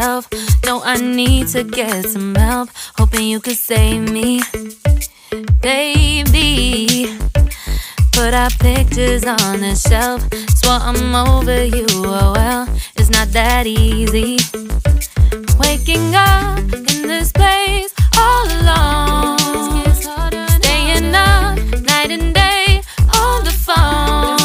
myself. No, I need to get some help. Hoping you could save me, baby. Put our pictures on the shelf. Swore I'm over you, oh well, it's not that easy. Waking up in this place all alone, staying up night and day on the phone.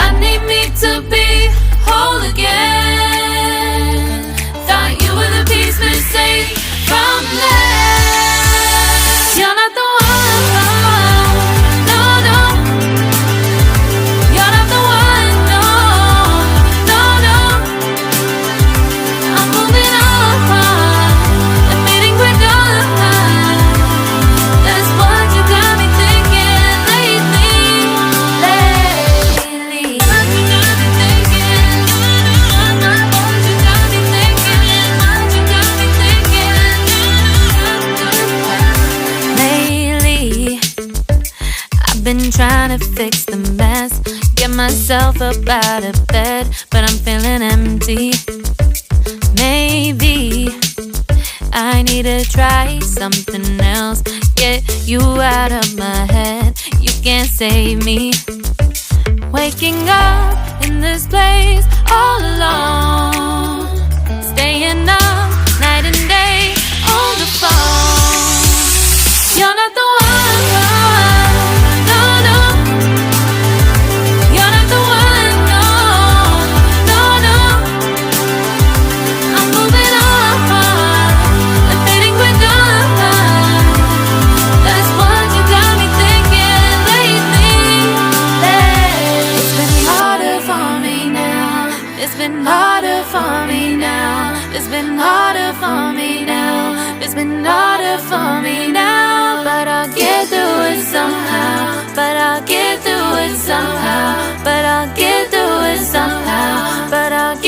I need me to be whole again. Thought you were the piece missing from left. You're not the one. Been trying to fix the mess, get myself up out of bed, but I'm feeling empty. Maybe I need to try something else, get you out of my head. You can't save me. Waking up in this place all alone, staying up night and day on the phone. You're not the one. It's been harder for me now. It's been harder for me now. It's been harder for me now. But I'll get through it somehow. But I'll get through it somehow. But I'll get through it somehow. But I'll get